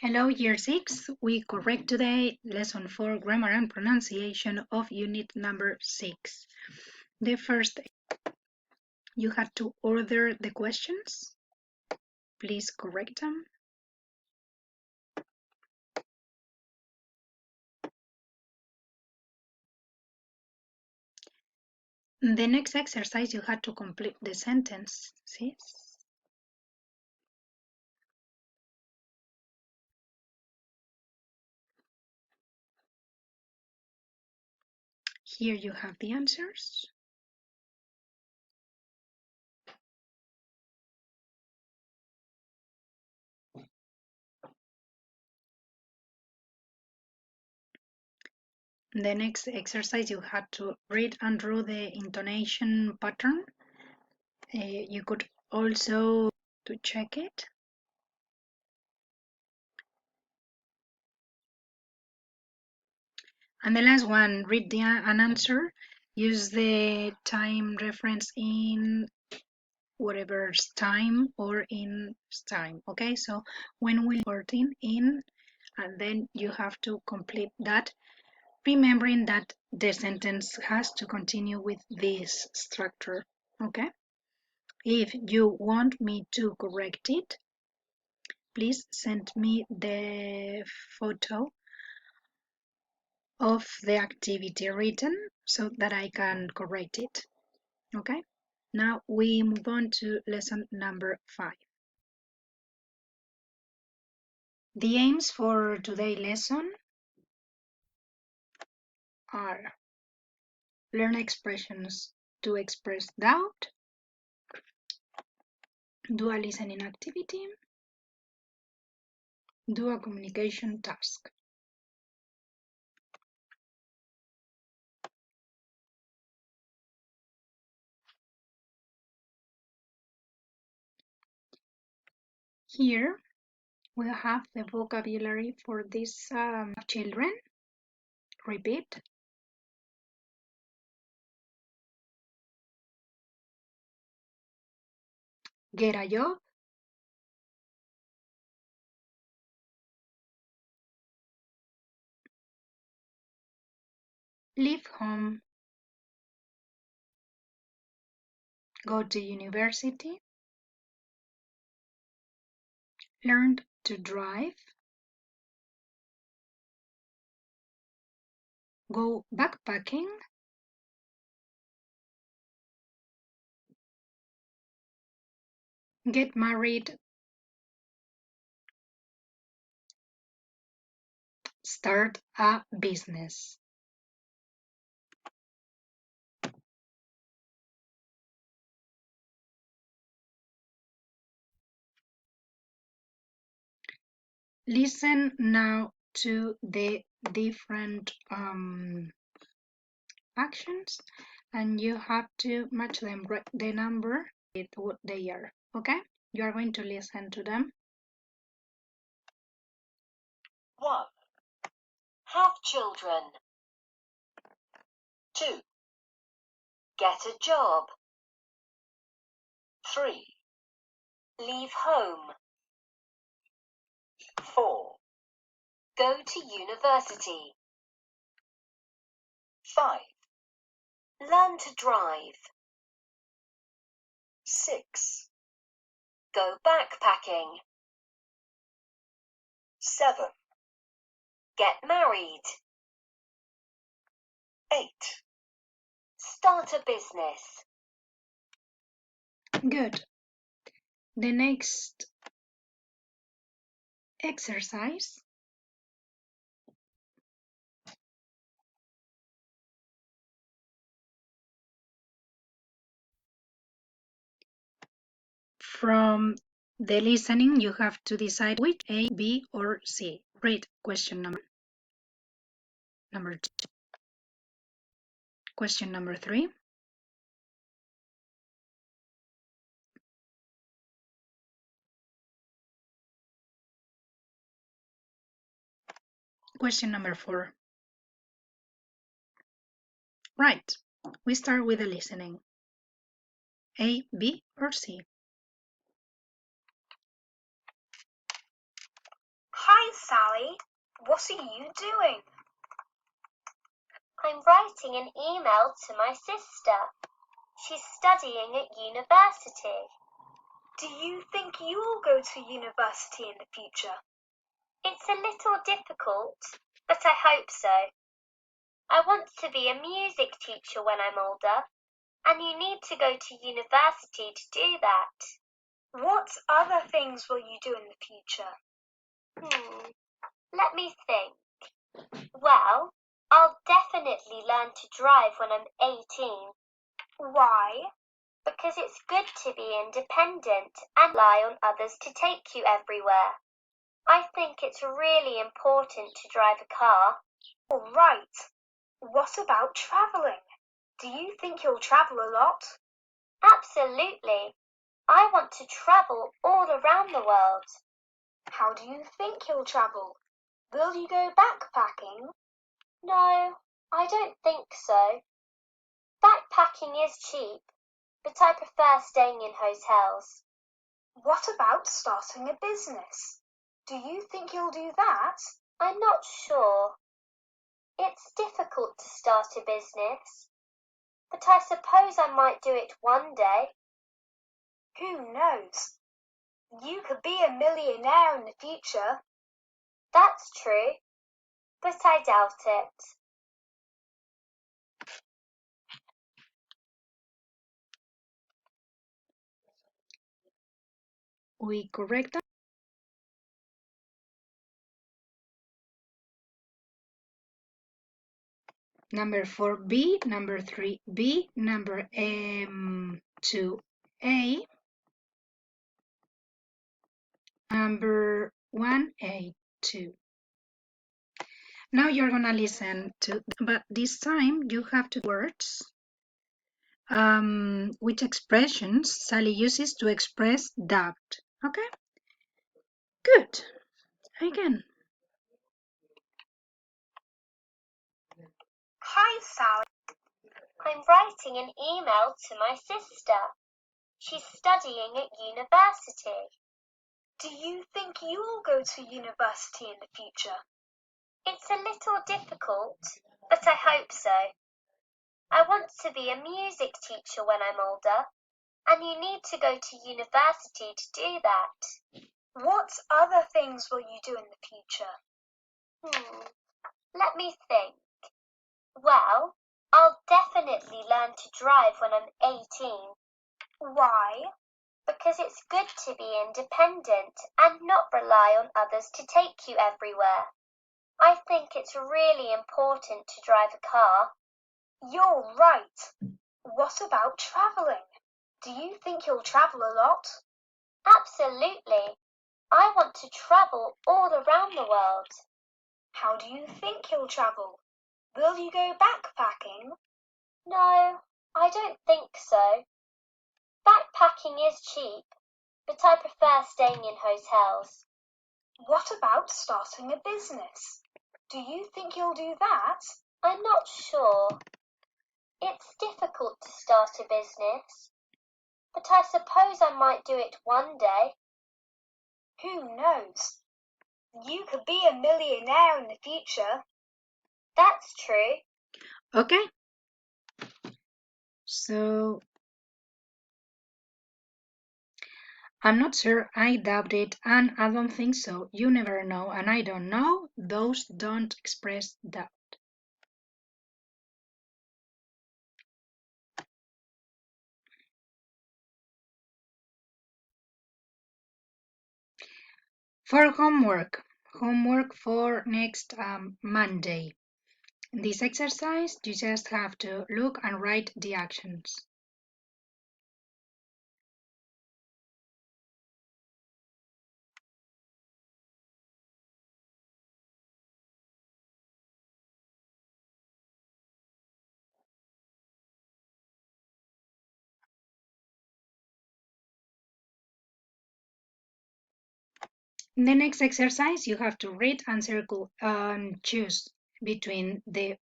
Hello, Year 6. We correct today Lesson 4 Grammar and Pronunciation of Unit number 6. The first, you had to order the questions. Please correct them. The next exercise, you had to complete the sentences. Here you have the answers. The next exercise, you had to read and draw the intonation pattern. You could also to check it. And the last one, read an answer. Use the time reference in whatever's time or in time. Okay, so when we 14 in, and then you have to complete that, remembering that the sentence has to continue with this structure. Okay, if you want me to correct it, please send me the photo of the activity written so that I can correct it. Okay, now we move on to lesson number 5. The aims for today's lesson are learn expressions to express doubt, do a listening activity, do a communication task. Here we have the vocabulary for these children. Repeat. Get a job. Leave home. Go to university. Learn to drive. Go backpacking. Get married. Start a business. Listen now to the different actions, and you have to match them, the number with what they are. Okay, you are going to listen to them. 1. Have children. 2. Get a job. 3. Leave home. 4. Go to university. 5. Learn to drive. 6. Go backpacking. 7. Get married. 8. Start a business. Good. The next exercise. From the listening, you have to decide which A, B, or C. Read question number 2. Question number 3. Question number 4. Right. We start with the listening. A, B, or C? Hi Sally. What are you doing? I'm writing an email to my sister. She's studying at university. Do you think you'll go to university in the future? It's a little difficult, but I hope so. I want to be a music teacher when I'm older, and you need to go to university to do that. What other things will you do in the future? Let me think. Well, I'll definitely learn to drive when I'm 18. Why? Because it's good to be independent and rely on others to take you everywhere. I think it's really important to drive a car. All right. What about traveling? Do you think you'll travel a lot? Absolutely. I want to travel all around the world. How do you think you'll travel? Will you go backpacking? No, I don't think so. Backpacking is cheap, but I prefer staying in hotels. What about starting a business? Do you think you'll do that? I'm not sure. It's difficult to start a business, but I suppose I might do it one day. Who knows? You could be a millionaire in the future. That's true, but I doubt it. We correct that. Number 4B, number 3B, number 2A, number 1A2. Now you're gonna listen to, but this time you have to words. Which expressions Sally uses to express doubt. Okay? Good. Again. Hi, Sally. I'm writing an email to my sister. She's studying at university. Do you think you'll go to university in the future? It's a little difficult, but I hope so. I want to be a music teacher when I'm older, and you need to go to university to do that. What other things will you do in the future? Let me think. Well, I'll definitely learn to drive when I'm 18. Why? Because it's good to be independent and not rely on others to take you everywhere. I think it's really important to drive a car. You're right. What about traveling? Do you think you'll travel a lot? Absolutely. I want to travel all around the world. How do you think you'll travel? Will you go backpacking? No, I don't think so. Backpacking is cheap, but I prefer staying in hotels. What about starting a business? Do you think you'll do that? I'm not sure. It's difficult to start a business, but I suppose I might do it one day. Who knows? You could be a millionaire in the future. That's true. Okay. So, I'm not sure, I doubt it, and I don't think so. You never know, and I don't know. Those don't express doubt. For homework for next Monday. This exercise, you just have to look and write the actions. In the next exercise, you have to read and circle and choose between the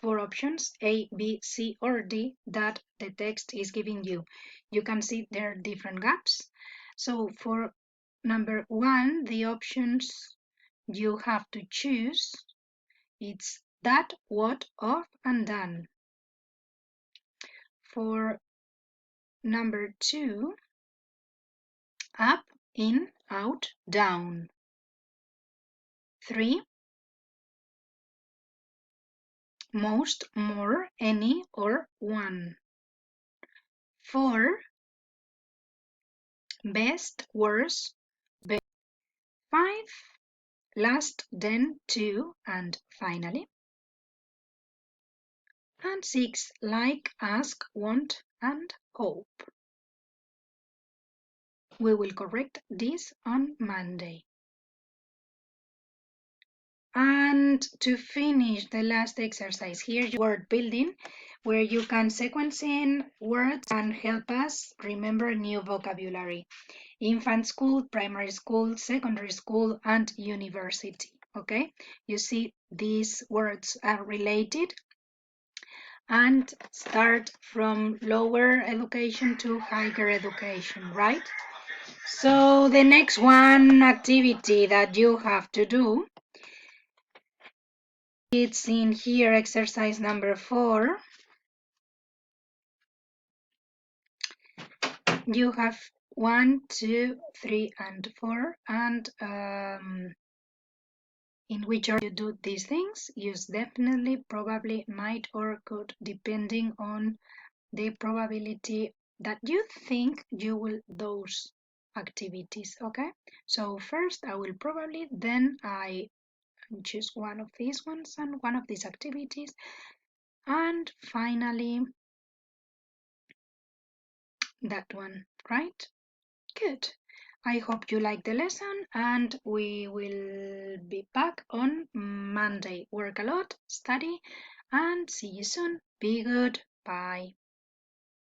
4 options A, B, C, or D that the text is giving you. You can see there are different gaps. So for number 1, the options you have to choose. It's that, what, of, and done. For number 2, up, in, out, down. 3, most, more, any, or one. 4, best, worst, best. 5, last, then, to, and finally. And 6, like, ask, want, and hope. We will correct this on Monday. And to finish the last exercise, here word building, where you can sequence in words and help us remember new vocabulary. Infant school, primary school, secondary school, and university. Okay, you see these words are related and start from lower education to higher education, right? So the next one activity that you have to do, it's in here, exercise number 4. You have 1, 2, 3, and 4, and in which order you do these things, use definitely, probably, might, or could, depending on the probability that you think you will those activities. Okay, so first I will probably, then I choose one of these ones and one of these activities, and finally that one, right? Good. I hope you like the lesson, and we will be back on Monday. Work a lot, study, and see you soon. Be good. Bye.